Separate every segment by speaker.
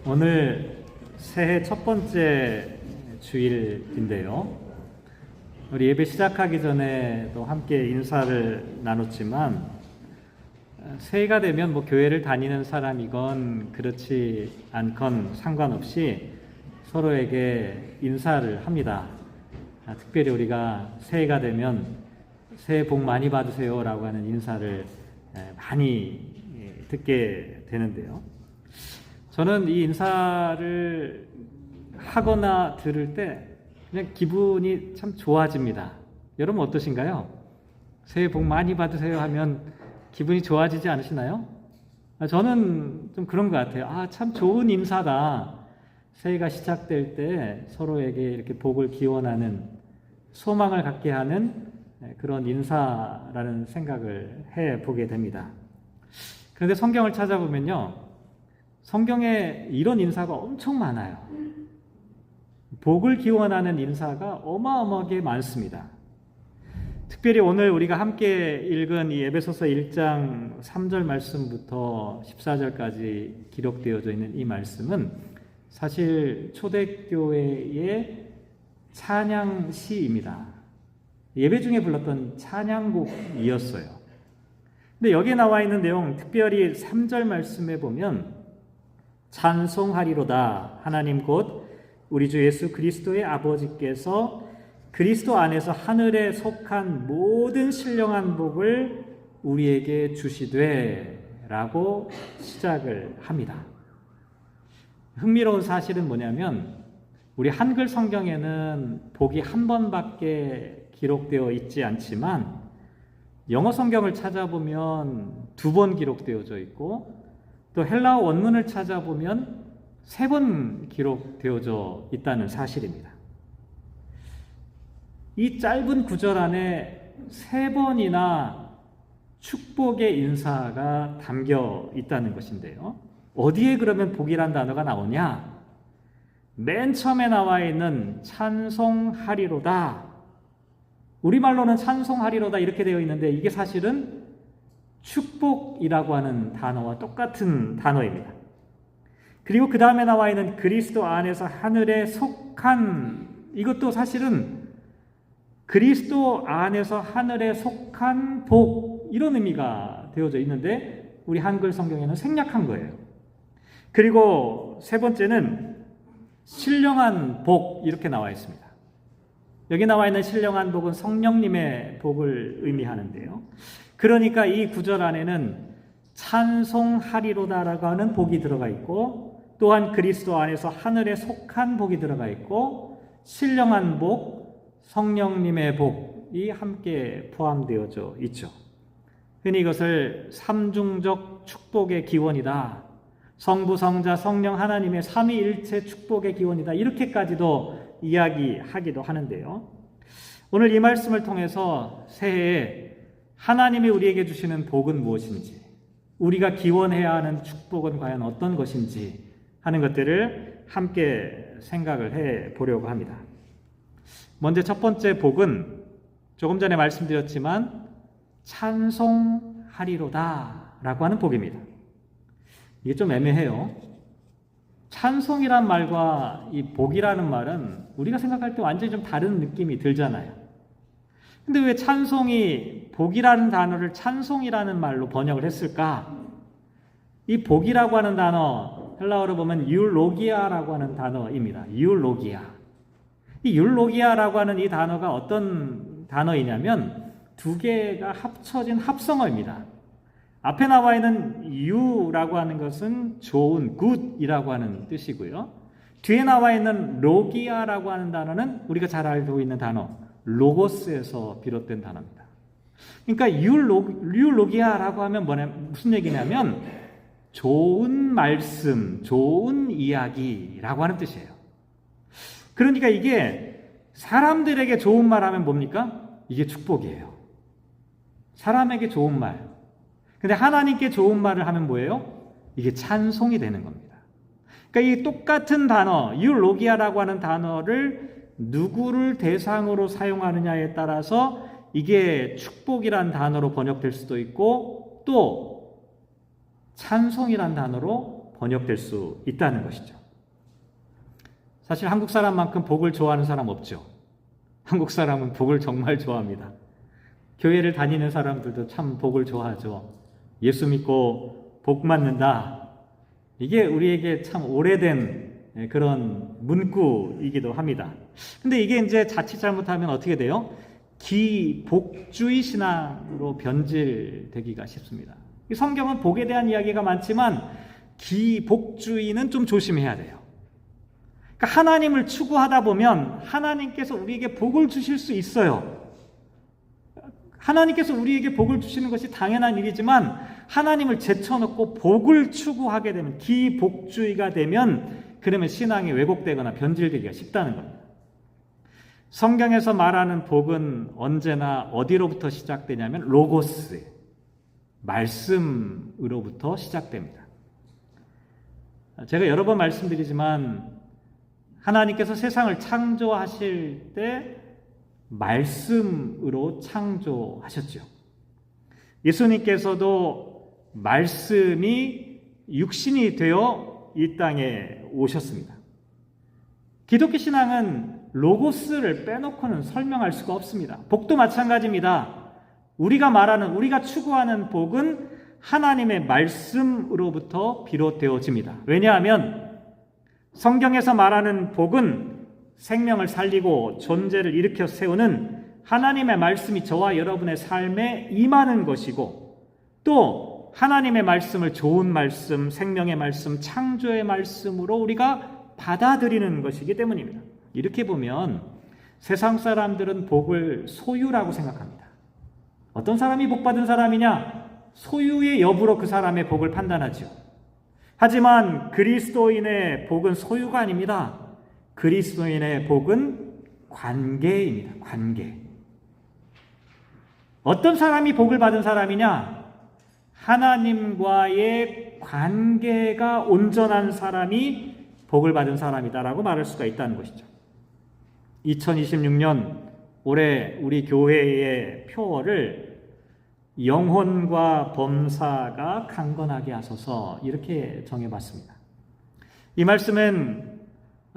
Speaker 1: 오늘 새해 첫 번째 주일인데요. 우리 예배 시작하기 전에 또 함께 인사를 나눴지만 새해가 되면 교회를 다니는 사람이건 그렇지 않건 상관없이 서로에게 인사를 합니다. 특별히 우리가 새해가 되면 새해 복 많이 받으세요 라고 하는 인사를 많이 듣게 되는데요. 저는 이 인사를 하거나 들을 때 그냥 기분이 참 좋아집니다. 여러분 어떠신가요? 새해 복 많이 받으세요 하면 기분이 좋아지지 않으시나요? 저는 좀 그런 것 같아요. 참 좋은 인사다. 새해가 시작될 때 서로에게 이렇게 복을 기원하는, 소망을 갖게 하는 그런 인사라는 생각을 해보게 됩니다. 그런데 성경을 찾아보면요, 성경에 이런 인사가 엄청 많아요. 복을 기원하는 인사가 어마어마하게 많습니다. 특별히 오늘 우리가 함께 읽은 이 에베소서 1장 3절 말씀부터 14절까지 기록되어져 있는 이 말씀은 사실 초대교회의 찬양시입니다. 예배 중에 불렀던 찬양곡이었어요. 근데 여기에 나와 있는 내용, 특별히 3절 말씀에 보면 찬송하리로다 하나님 곧 우리 주 예수 그리스도의 아버지께서 그리스도 안에서 하늘에 속한 모든 신령한 복을 우리에게 주시되 라고 시작을 합니다. 흥미로운 사실은 뭐냐면 우리 한글 성경에는 복이 한 번밖에 기록되어 있지 않지만 영어 성경을 찾아보면 2번 기록되어져 있고 또 헬라어 원문을 찾아보면 3번 기록되어져 있다는 사실입니다. 이 짧은 구절 안에 3번이나 축복의 인사가 담겨 있다는 것인데요. 어디에 그러면 복이란 단어가 나오냐? 맨 처음에 나와 있는 찬송하리로다. 우리말로는 찬송하리로다 이렇게 되어 있는데 이게 사실은 축복이라고 하는 단어와 똑같은 단어입니다. 그리고 그 다음에 나와 있는 그리스도 안에서 하늘에 속한, 이것도 사실은 그리스도 안에서 하늘에 속한 복, 이런 의미가 되어져 있는데 우리 한글 성경에는 생략한 거예요. 그리고 3번째는 신령한 복, 이렇게 나와 있습니다. 여기 나와 있는 신령한 복은 성령님의 복을 의미하는데요. 그러니까 이 구절 안에는 찬송하리로다라고 하는 복이 들어가 있고 또한 그리스도 안에서 하늘에 속한 복이 들어가 있고 신령한 복, 성령님의 복이 함께 포함되어져 있죠. 흔히 이것을 삼중적 축복의 기원이다. 성부, 성자, 성령 하나님의 삼위일체 축복의 기원이다. 이렇게까지도 이야기하기도 하는데요. 오늘 이 말씀을 통해서 새해에 하나님이 우리에게 주시는 복은 무엇인지, 우리가 기원해야 하는 축복은 과연 어떤 것인지 하는 것들을 함께 생각을 해 보려고 합니다. 먼저 첫 번째 복은 조금 전에 말씀드렸지만 찬송하리로다 라고 하는 복입니다. 이게 좀 애매해요. 찬송이란 말과 이 복이라는 말은 우리가 생각할 때 완전히 좀 다른 느낌이 들잖아요. 근데 왜 찬송이 복이라는 단어를 찬송이라는 말로 번역을 했을까? 이 복이라고 하는 단어, 헬라어로 보면 유로기아라고 하는 단어입니다. 유로기아. 이 유로기아라고 하는 이 단어가 어떤 단어이냐면 2개가 합쳐진 합성어입니다. 앞에 나와 있는 유라고 하는 것은 좋은, 굿이라고 하는 뜻이고요. 뒤에 나와 있는 로기아라고 하는 단어는 우리가 잘 알고 있는 단어, 로고스에서 비롯된 단어입니다. 그러니까 유로기아라고 하면 무슨 얘기냐면 좋은 말씀, 좋은 이야기라고 하는 뜻이에요. 그러니까 이게 사람들에게 좋은 말 하면 뭡니까? 이게 축복이에요. 사람에게 좋은 말. 근데 하나님께 좋은 말을 하면 뭐예요? 이게 찬송이 되는 겁니다. 그러니까 이 똑같은 단어, 유로기아라고 하는 단어를 누구를 대상으로 사용하느냐에 따라서 이게 축복이란 단어로 번역될 수도 있고 또 찬송이란 단어로 번역될 수 있다는 것이죠. 사실 한국 사람만큼 복을 좋아하는 사람 없죠. 한국 사람은 복을 정말 좋아합니다. 교회를 다니는 사람들도 참 복을 좋아하죠. 예수 믿고 복 받는다. 이게 우리에게 참 오래된 그런 문구이기도 합니다. 근데 이게 이제 자칫 잘못하면 어떻게 돼요? 기복주의 신앙으로 변질되기가 쉽습니다. 성경은 복에 대한 이야기가 많지만 기복주의는 좀 조심해야 돼요. 그러니까 하나님을 추구하다 보면 하나님께서 우리에게 복을 주실 수 있어요. 하나님께서 우리에게 복을 주시는 것이 당연한 일이지만 하나님을 제쳐놓고 복을 추구하게 되면, 기복주의가 되면, 그러면 신앙이 왜곡되거나 변질되기가 쉽다는 겁니다. 성경에서 말하는 복은 언제나 어디로부터 시작되냐면 로고스, 말씀으로부터 시작됩니다. 제가 여러 번 말씀드리지만 하나님께서 세상을 창조하실 때 말씀으로 창조하셨죠. 예수님께서도 말씀이 육신이 되어 이 땅에 오셨습니다. 기독교 신앙은 로고스를 빼놓고는 설명할 수가 없습니다. 복도 마찬가지입니다. 우리가 추구하는 복은 하나님의 말씀으로부터 비롯되어집니다. 왜냐하면 성경에서 말하는 복은 생명을 살리고 존재를 일으켜 세우는 하나님의 말씀이 저와 여러분의 삶에 임하는 것이고, 또 하나님의 말씀을 좋은 말씀, 생명의 말씀, 창조의 말씀으로 우리가 받아들이는 것이기 때문입니다. 이렇게 보면 세상 사람들은 복을 소유라고 생각합니다. 어떤 사람이 복받은 사람이냐? 소유의 여부로 그 사람의 복을 판단하죠. 하지만 그리스도인의 복은 소유가 아닙니다. 그리스도인의 복은 관계입니다. 관계. 어떤 사람이 복을 받은 사람이냐? 하나님과의 관계가 온전한 사람이 복을 받은 사람이다라고 말할 수가 있다는 것이죠. 2026년 올해 우리 교회의 표어를 영혼과 범사가 강건하게 하소서, 이렇게 정해봤습니다. 이 말씀은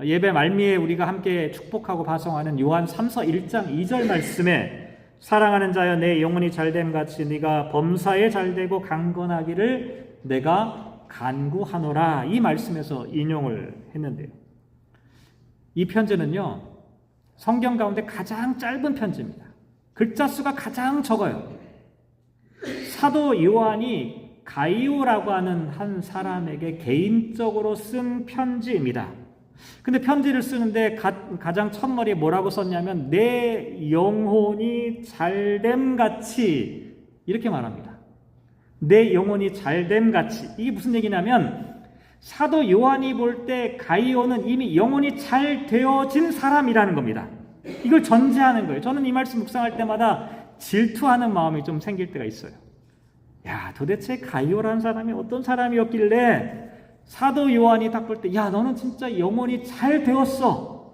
Speaker 1: 예배 말미에 우리가 함께 축복하고 파송하는 요한 3서 1장 2절 말씀에 사랑하는 자여 내 영혼이 잘됨 같이 네가 범사에 잘되고 강건하기를 내가 간구하노라, 이 말씀에서 인용을 했는데요. 이 편지는요, 성경 가운데 가장 짧은 편지입니다. 글자 수가 가장 적어요. 사도 요한이 가이오라고 하는 한 사람에게 개인적으로 쓴 편지입니다. 근데 편지를 쓰는데 가장 첫머리에 뭐라고 썼냐면 내 영혼이 잘됨같이, 이렇게 말합니다. 내 영혼이 잘됨같이. 이게 무슨 얘기냐면 사도 요한이 볼 때 가이오는 이미 영혼이 잘 되어진 사람이라는 겁니다. 이걸 전제하는 거예요. 저는 이 말씀 묵상할 때마다 질투하는 마음이 좀 생길 때가 있어요. 야, 도대체 가이오라는 사람이 어떤 사람이었길래 사도 요한이 딱 볼 때, 야, 너는 진짜 영혼이 잘 되었어.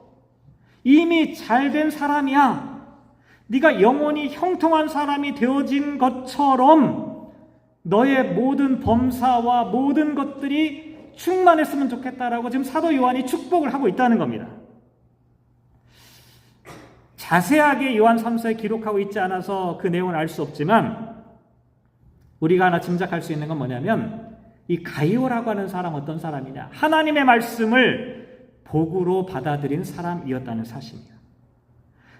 Speaker 1: 이미 잘된 사람이야. 네가 영혼이 형통한 사람이 되어진 것처럼 너의 모든 범사와 모든 것들이 충만했으면 좋겠다라고 지금 사도 요한이 축복을 하고 있다는 겁니다. 자세하게 요한 3서에 기록하고 있지 않아서 그 내용을 알 수 없지만 우리가 하나 짐작할 수 있는 건 뭐냐면 이 가이오라고 하는 사람 어떤 사람이냐? 하나님의 말씀을 복으로 받아들인 사람이었다는 사실입니다.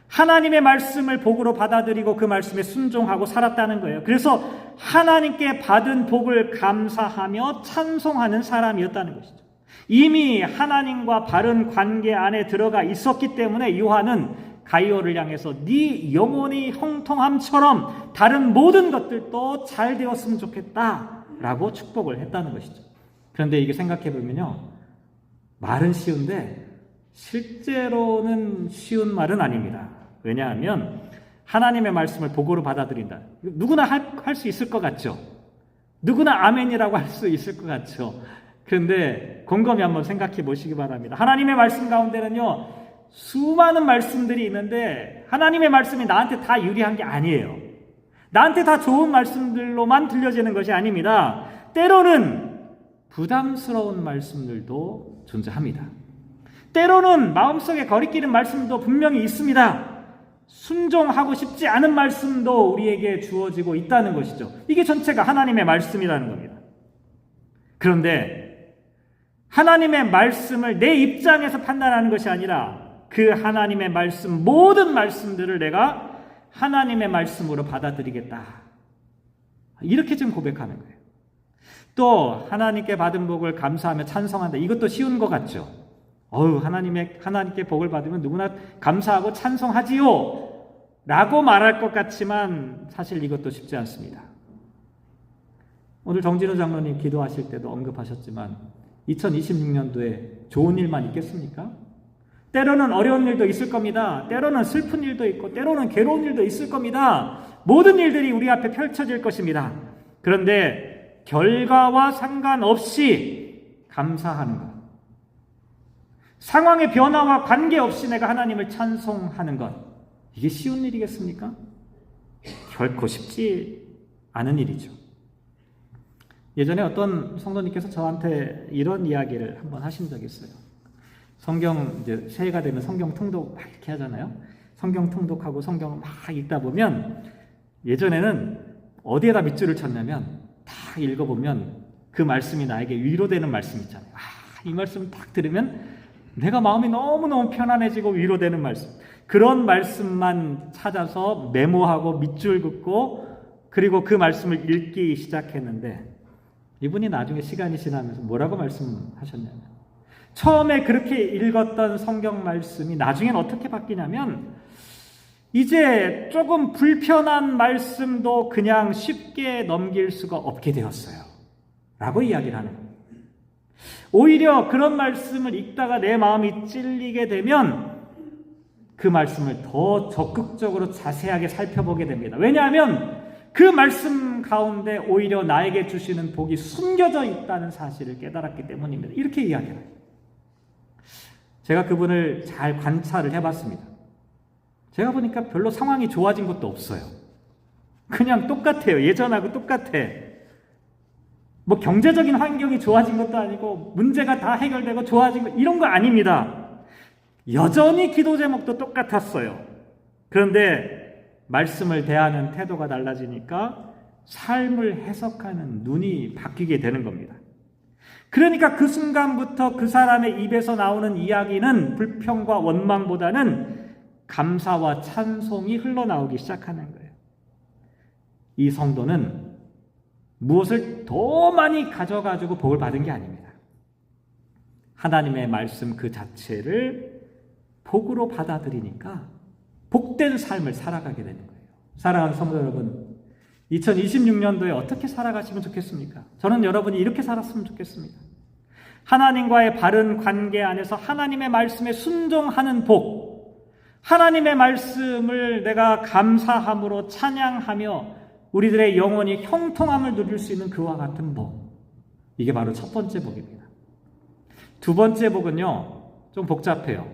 Speaker 1: 하나님의 말씀을 복으로 받아들이고 그 말씀에 순종하고 살았다는 거예요. 그래서 하나님께 받은 복을 감사하며 찬송하는 사람이었다는 것이죠. 이미 하나님과 바른 관계 안에 들어가 있었기 때문에 요한은 가이오를 향해서 네 영혼이 형통함처럼 다른 모든 것들도 잘 되었으면 좋겠다라고 축복을 했다는 것이죠. 그런데 이게 생각해보면요, 말은 쉬운데 실제로는 쉬운 말은 아닙니다. 왜냐하면 하나님의 말씀을 복으로 받아들인다. 누구나 할 수 있을 것 같죠. 누구나 아멘이라고 할 수 있을 것 같죠. 그런데 곰곰이 한번 생각해 보시기 바랍니다. 하나님의 말씀 가운데는요, 수많은 말씀들이 있는데 하나님의 말씀이 나한테 다 유리한 게 아니에요. 나한테 다 좋은 말씀들로만 들려지는 것이 아닙니다. 때로는 부담스러운 말씀들도 존재합니다. 때로는 마음속에 거리끼는 말씀도 분명히 있습니다. 순종하고 싶지 않은 말씀도 우리에게 주어지고 있다는 것이죠. 이게 전체가 하나님의 말씀이라는 겁니다. 그런데 하나님의 말씀을 내 입장에서 판단하는 것이 아니라 그 하나님의 말씀, 모든 말씀들을 내가 하나님의 말씀으로 받아들이겠다. 이렇게 지금 고백하는 거예요. 또 하나님께 받은 복을 감사하며 찬송한다. 이것도 쉬운 것 같죠. 하나님께 복을 받으면 누구나 감사하고 찬송하지요 라고 말할 것 같지만 사실 이것도 쉽지 않습니다. 오늘 정진우 장로님 기도하실 때도 언급하셨지만 2026년도에 좋은 일만 있겠습니까? 때로는 어려운 일도 있을 겁니다. 때로는 슬픈 일도 있고 때로는 괴로운 일도 있을 겁니다. 모든 일들이 우리 앞에 펼쳐질 것입니다. 그런데 결과와 상관없이 감사하는 것, 상황의 변화와 관계없이 내가 하나님을 찬송하는 것, 이게 쉬운 일이겠습니까? 결코 쉽지 않은 일이죠. 예전에 어떤 성도님께서 저한테 이런 이야기를 한번 하신 적이 있어요. 성경 이제 새해가 되면 성경 통독 막 이렇게 하잖아요. 성경 통독하고 성경을 막 읽다 보면 예전에는 어디에다 밑줄을 쳤냐면 딱 읽어보면 그 말씀이 나에게 위로되는 말씀 있잖아요. 이 말씀을 딱 들으면 내가 마음이 너무너무 편안해지고 위로되는 말씀, 그런 말씀만 찾아서 메모하고 밑줄 긋고 그리고 그 말씀을 읽기 시작했는데 이분이 나중에 시간이 지나면서 뭐라고 말씀하셨냐면 처음에 그렇게 읽었던 성경 말씀이 나중엔 어떻게 바뀌냐면 이제 조금 불편한 말씀도 그냥 쉽게 넘길 수가 없게 되었어요 라고 이야기를 하는 거예요. 오히려 그런 말씀을 읽다가 내 마음이 찔리게 되면 그 말씀을 더 적극적으로 자세하게 살펴보게 됩니다. 왜냐하면 그 말씀 가운데 오히려 나에게 주시는 복이 숨겨져 있다는 사실을 깨달았기 때문입니다. 이렇게 이야기해요. 제가 그분을 잘 관찰을 해봤습니다. 제가 보니까 별로 상황이 좋아진 것도 없어요. 그냥 똑같아요. 예전하고 똑같아. 뭐 경제적인 환경이 좋아진 것도 아니고 문제가 다 해결되고 좋아진 것 이런 거 아닙니다. 여전히 기도 제목도 똑같았어요. 그런데 말씀을 대하는 태도가 달라지니까 삶을 해석하는 눈이 바뀌게 되는 겁니다. 그러니까 그 순간부터 그 사람의 입에서 나오는 이야기는 불평과 원망보다는 감사와 찬송이 흘러나오기 시작하는 거예요. 이 성도는 무엇을 더 많이 가져가지고 복을 받은 게 아닙니다. 하나님의 말씀 그 자체를 복으로 받아들이니까 복된 삶을 살아가게 되는 거예요. 사랑하는 성도 여러분, 2026년도에 어떻게 살아가시면 좋겠습니까? 저는 여러분이 이렇게 살았으면 좋겠습니다. 하나님과의 바른 관계 안에서 하나님의 말씀에 순종하는 복, 하나님의 말씀을 내가 감사함으로 찬양하며 우리들의 영혼이 형통함을 누릴 수 있는 그와 같은 복, 이게 바로 첫 번째 복입니다. 두 번째 복은요, 좀 복잡해요.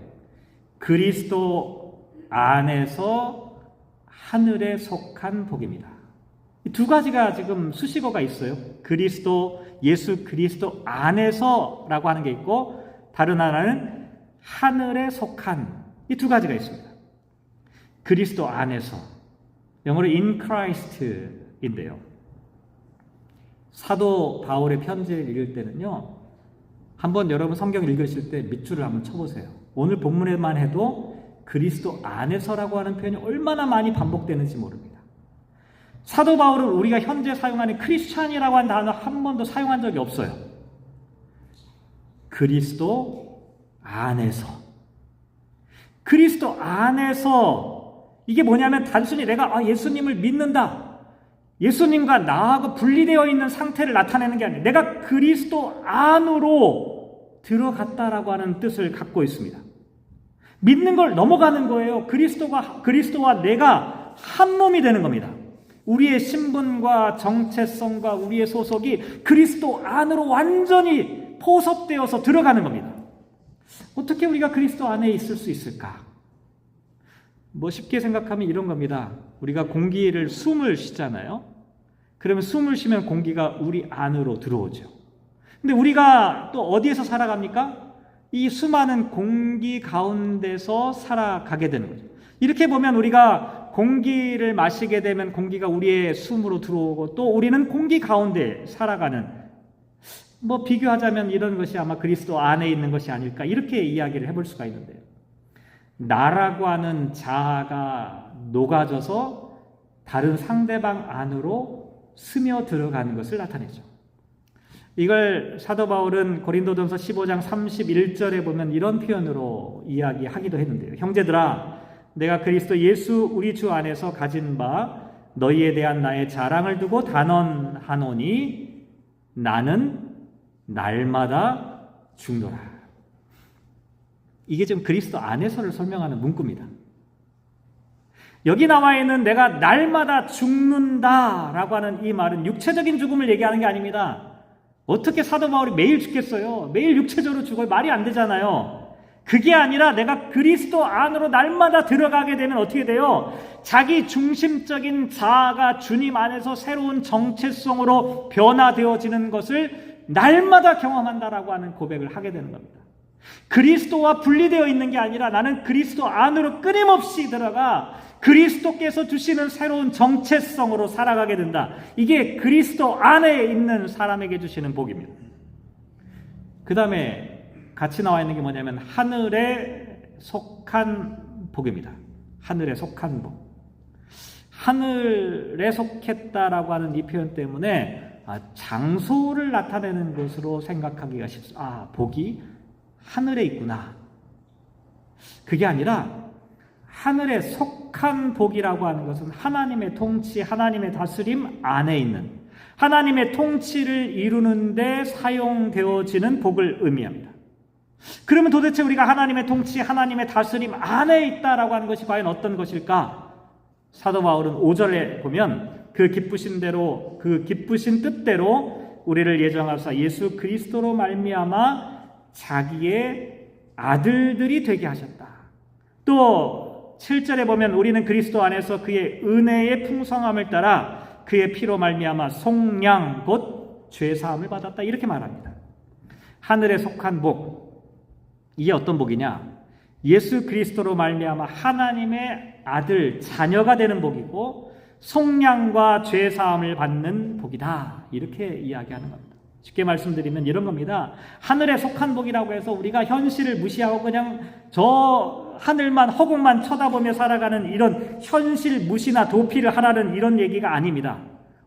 Speaker 1: 그리스도 안에서 하늘에 속한 복입니다. 이 두 가지가 지금 수식어가 있어요. 그리스도, 예수 그리스도 안에서라고 하는 게 있고 다른 하나는 하늘에 속한, 이 두 가지가 있습니다. 그리스도 안에서, 영어로 in Christ인데요. 사도 바울의 편지를 읽을 때는요, 한번 여러분 성경 읽으실 때 밑줄을 한번 쳐보세요. 오늘 본문에만 해도 그리스도 안에서라고 하는 표현이 얼마나 많이 반복되는지 모릅니다. 사도 바울은 우리가 현재 사용하는 크리스찬이라고 하는 단어 한 번도 사용한 적이 없어요. 그리스도 안에서. 그리스도 안에서, 이게 뭐냐면 단순히 내가 예수님을 믿는다, 예수님과 나하고 분리되어 있는 상태를 나타내는 게 아니에요. 내가 그리스도 안으로 들어갔다라고 하는 뜻을 갖고 있습니다. 믿는 걸 넘어가는 거예요. 그리스도와 내가 한 몸이 되는 겁니다. 우리의 신분과 정체성과 우리의 소속이 그리스도 안으로 완전히 포섭되어서 들어가는 겁니다. 어떻게 우리가 그리스도 안에 있을 수 있을까? 쉽게 생각하면 이런 겁니다. 우리가 공기를 숨을 쉬잖아요. 그러면 숨을 쉬면 공기가 우리 안으로 들어오죠. 근데 우리가 또 어디에서 살아갑니까? 이 수많은 공기 가운데서 살아가게 되는 거죠. 이렇게 보면 우리가 공기를 마시게 되면 공기가 우리의 숨으로 들어오고 또 우리는 공기 가운데 살아가는, 비교하자면 이런 것이 아마 그리스도 안에 있는 것이 아닐까, 이렇게 이야기를 해볼 수가 있는데요. 나라고 하는 자아가 녹아져서 다른 상대방 안으로 스며들어가는 것을 나타내죠. 이걸 사도 바울은 고린도전서 15장 31절에 보면 이런 표현으로 이야기하기도 했는데요. 형제들아, 내가 그리스도 예수 우리 주 안에서 가진 바 너희에 대한 나의 자랑을 두고 단언하노니 나는 날마다 죽노라. 이게 지금 그리스도 안에서를 설명하는 문구입니다. 여기 나와 있는 내가 날마다 죽는다라고 하는 이 말은 육체적인 죽음을 얘기하는 게 아닙니다. 어떻게 사도 바울이 매일 죽겠어요? 매일 육체적으로 죽어요? 말이 안 되잖아요. 그게 아니라 내가 그리스도 안으로 날마다 들어가게 되면 어떻게 돼요? 자기 중심적인 자아가 주님 안에서 새로운 정체성으로 변화되어지는 것을 날마다 경험한다라고 하는 고백을 하게 되는 겁니다. 그리스도와 분리되어 있는 게 아니라 나는 그리스도 안으로 끊임없이 들어가 그리스도께서 주시는 새로운 정체성으로 살아가게 된다. 이게 그리스도 안에 있는 사람에게 주시는 복입니다. 그 다음에 같이 나와 있는 게 뭐냐면 하늘에 속한 복입니다. 하늘에 속한 복. 하늘에 속했다라고 하는 이 표현 때문에 장소를 나타내는 것으로 생각하기가 쉽습니다. 복이 하늘에 있구나. 그게 아니라 하늘에 속한 복이라고 하는 것은 하나님의 통치, 하나님의 다스림 안에 있는, 하나님의 통치를 이루는 데 사용되어지는 복을 의미합니다. 그러면 도대체 우리가 하나님의 통치, 하나님의 다스림 안에 있다라고 하는 것이 과연 어떤 것일까? 사도 바울은 5절에 보면 그 기쁘신 대로, 그 기쁘신 뜻대로 우리를 예정하사 예수 그리스도로 말미암아 자기의 아들들이 되게 하셨다. 또 7절에 보면 우리는 그리스도 안에서 그의 은혜의 풍성함을 따라 그의 피로 말미암아 속량 곧 죄사함을 받았다. 이렇게 말합니다. 하늘에 속한 복, 이게 어떤 복이냐? 예수 그리스도로 말미암아 하나님의 아들, 자녀가 되는 복이고 속량과 죄사함을 받는 복이다. 이렇게 이야기하는 겁니다. 쉽게 말씀드리면 이런 겁니다. 하늘에 속한 복이라고 해서 우리가 현실을 무시하고 그냥 저 하늘만, 허공만 쳐다보며 살아가는 이런 현실 무시나 도피를 하라는 이런 얘기가 아닙니다.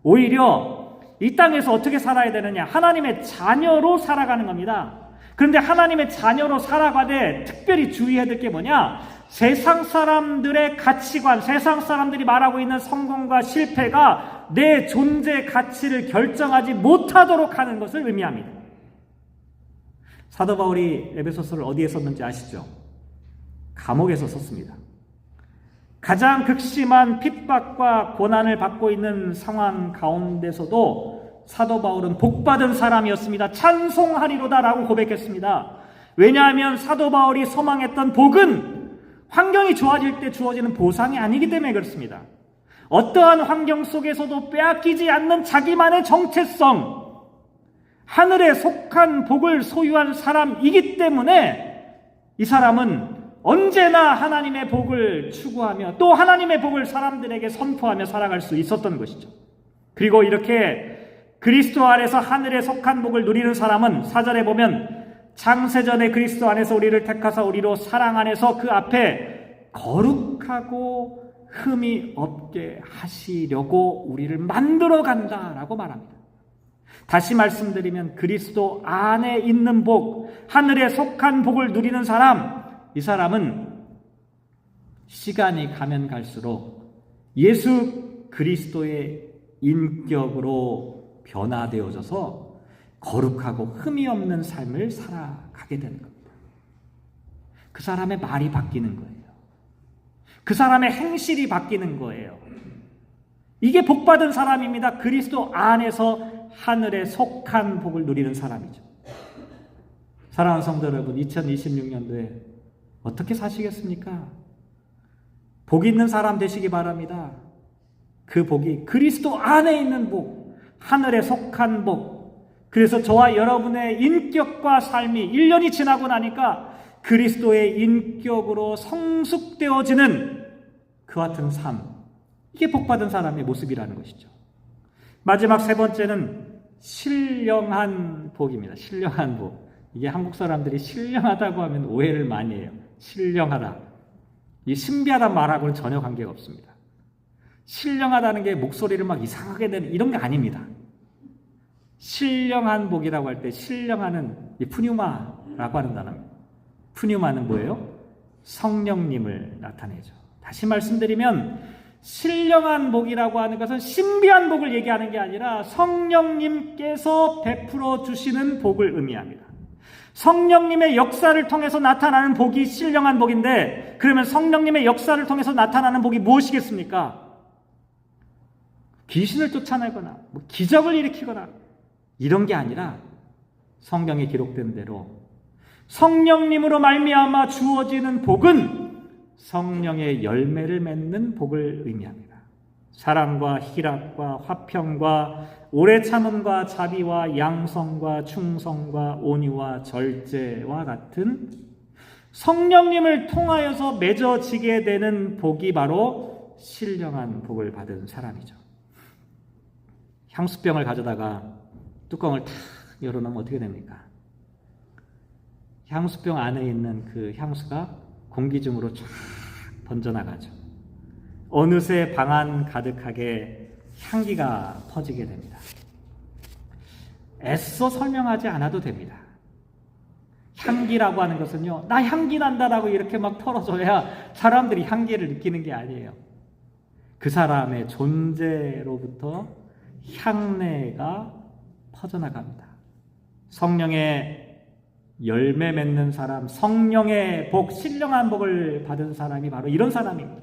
Speaker 1: 오히려 이 땅에서 어떻게 살아야 되느냐? 하나님의 자녀로 살아가는 겁니다. 그런데 하나님의 자녀로 살아가되 특별히 주의해야 될 게 뭐냐? 세상 사람들의 가치관, 세상 사람들이 말하고 있는 성공과 실패가 내 존재 가치를 결정하지 못하도록 하는 것을 의미합니다. 사도 바울이 에베소서를 어디에 썼는지 아시죠? 감옥에서 썼습니다. 가장 극심한 핍박과 고난을 받고 있는 상황 가운데서도 사도 바울은 복받은 사람이었습니다. 찬송하리로다라고 고백했습니다. 왜냐하면 사도 바울이 소망했던 복은 환경이 좋아질 때 주어지는 보상이 아니기 때문에 그렇습니다. 어떠한 환경 속에서도 빼앗기지 않는 자기만의 정체성, 하늘에 속한 복을 소유한 사람이기 때문에 이 사람은 언제나 하나님의 복을 추구하며 또 하나님의 복을 사람들에게 선포하며 살아갈 수 있었던 것이죠. 그리고 이렇게 그리스도 안에서 하늘에 속한 복을 누리는 사람은 4절에 보면 창세전에 그리스도 안에서 우리를 택하사 우리로 사랑 안에서 그 앞에 거룩하고 흠이 없게 하시려고 우리를 만들어 간다라고 말합니다. 다시 말씀드리면 그리스도 안에 있는 복, 하늘에 속한 복을 누리는 사람, 이 사람은 시간이 가면 갈수록 예수 그리스도의 인격으로 변화되어져서 거룩하고 흠이 없는 삶을 살아가게 되는 겁니다. 그 사람의 말이 바뀌는 거예요. 그 사람의 행실이 바뀌는 거예요. 이게 복받은 사람입니다. 그리스도 안에서 하늘에 속한 복을 누리는 사람이죠. 사랑하는 성도 여러분, 2026년도에 어떻게 사시겠습니까? 복 있는 사람 되시기 바랍니다. 그 복이 그리스도 안에 있는 복, 하늘에 속한 복, 그래서 저와 여러분의 인격과 삶이 1년이 지나고 나니까 그리스도의 인격으로 성숙되어지는 그와 같은 삶, 이게 복받은 사람의 모습이라는 것이죠. 마지막 세 번째는 신령한 복입니다. 신령한 복. 이게 한국 사람들이 신령하다고 하면 오해를 많이 해요. 신령하다. 이 신비하다는 말하고는 전혀 관계가 없습니다. 신령하다는 게 목소리를 막 이상하게 내는 이런 게 아닙니다. 신령한 복이라고 할 때 신령하는 이 푸뉴마라고 하는 단어입니다. 푸뉴마는 뭐예요? 성령님을 나타내죠. 다시 말씀드리면 신령한 복이라고 하는 것은 신비한 복을 얘기하는 게 아니라 성령님께서 베풀어 주시는 복을 의미합니다. 성령님의 역사를 통해서 나타나는 복이 신령한 복인데, 그러면 성령님의 역사를 통해서 나타나는 복이 무엇이겠습니까? 귀신을 쫓아내거나 기적을 일으키거나 이런 게 아니라 성경에 기록된 대로 성령님으로 말미암아 주어지는 복은 성령의 열매를 맺는 복을 의미합니다. 사랑과 희락과 화평과 오래 참음과 자비와 양성과 충성과 온유와 절제와 같은 성령님을 통하여서 맺어지게 되는 복이 바로 신령한 복을 받은 사람이죠. 향수병을 가져다가 뚜껑을 탁 열어놓으면 어떻게 됩니까? 향수병 안에 있는 그 향수가 공기 중으로 쫙 번져나가죠. 어느새 방 안 가득하게 향기가 퍼지게 됩니다. 애써 설명하지 않아도 됩니다. 향기라고 하는 것은요, 나 향기 난다라고 이렇게 막 털어줘야 사람들이 향기를 느끼는 게 아니에요. 그 사람의 존재로부터 향내가 퍼져나갑니다. 성령의 열매 맺는 사람, 성령의 복, 신령한 복을 받은 사람이 바로 이런 사람입니다.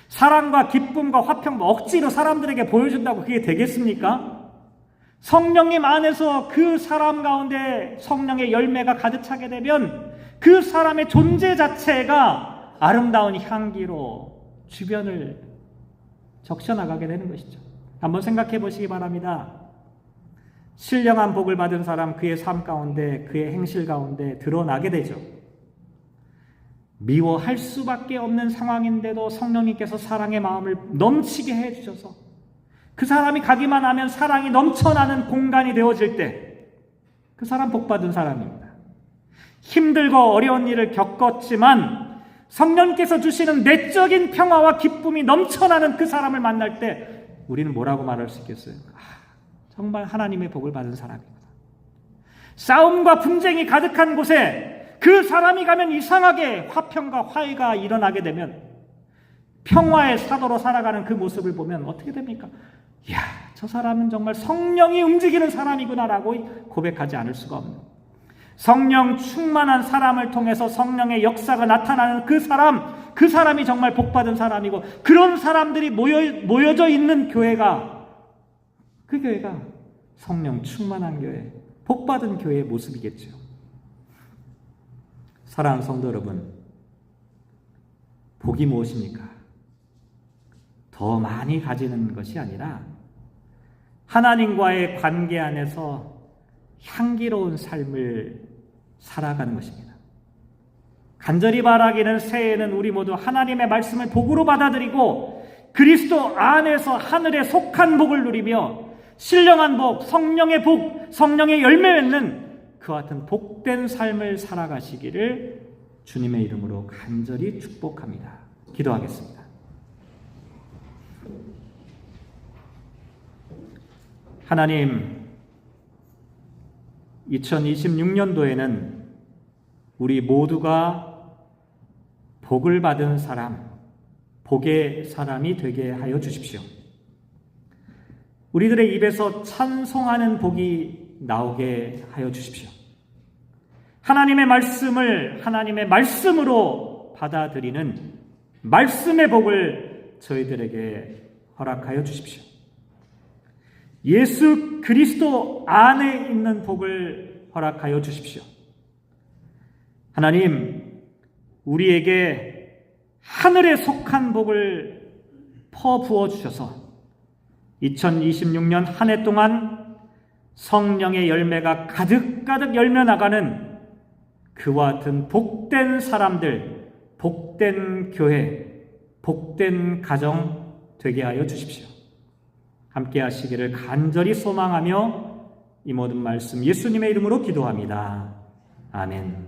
Speaker 1: 사랑과 기쁨과 화평 억지로 사람들에게 보여준다고 그게 되겠습니까? 성령님 안에서 그 사람 가운데 성령의 열매가 가득 차게 되면 그 사람의 존재 자체가 아름다운 향기로 주변을 적셔나가게 되는 것이죠. 한번 생각해 보시기 바랍니다. 신령한 복을 받은 사람, 그의 삶 가운데, 그의 행실 가운데 드러나게 되죠. 미워할 수밖에 없는 상황인데도 성령님께서 사랑의 마음을 넘치게 해주셔서 그 사람이 가기만 하면 사랑이 넘쳐나는 공간이 되어질 때 그 사람 복받은 사람입니다. 힘들고 어려운 일을 겪었지만 성령께서 주시는 내적인 평화와 기쁨이 넘쳐나는 그 사람을 만날 때 우리는 뭐라고 말할 수 있겠어요? 정말 하나님의 복을 받은 사람입니다. 싸움과 분쟁이 가득한 곳에 그 사람이 가면 이상하게 화평과 화해가 일어나게 되면 평화의 사도로 살아가는 그 모습을 보면 어떻게 됩니까? 이야, 저 사람은 정말 성령이 움직이는 사람이구나라고 고백하지 않을 수가 없는, 성령 충만한 사람을 통해서 성령의 역사가 나타나는 그 사람이 정말 복받은 사람이고, 그런 사람들이 모여져 있는 교회가, 그 교회가 성령 충만한 교회, 복받은 교회의 모습이겠죠. 사랑하는 성도 여러분, 복이 무엇입니까? 더 많이 가지는 것이 아니라 하나님과의 관계 안에서 향기로운 삶을 살아가는 것입니다. 간절히 바라기는 새해에는 우리 모두 하나님의 말씀을 복으로 받아들이고 그리스도 안에서 하늘에 속한 복을 누리며 신령한 복, 성령의 복, 성령의 열매 맺는 그와 같은 복된 삶을 살아가시기를 주님의 이름으로 간절히 축복합니다. 기도하겠습니다. 하나님, 2026년도에는 우리 모두가 복을 받은 사람, 복의 사람이 되게 하여 주십시오. 우리들의 입에서 찬송하는 복이 나오게 하여 주십시오. 하나님의 말씀을 하나님의 말씀으로 받아들이는 말씀의 복을 저희들에게 허락하여 주십시오. 예수 그리스도 안에 있는 복을 허락하여 주십시오. 하나님, 우리에게 하늘에 속한 복을 퍼부어 주셔서 2026년 한 해 동안 성령의 열매가 가득가득 열며 나가는 그와 같은 복된 사람들, 복된 교회, 복된 가정 되게 하여 주십시오. 함께 하시기를 간절히 소망하며 이 모든 말씀 예수님의 이름으로 기도합니다. 아멘.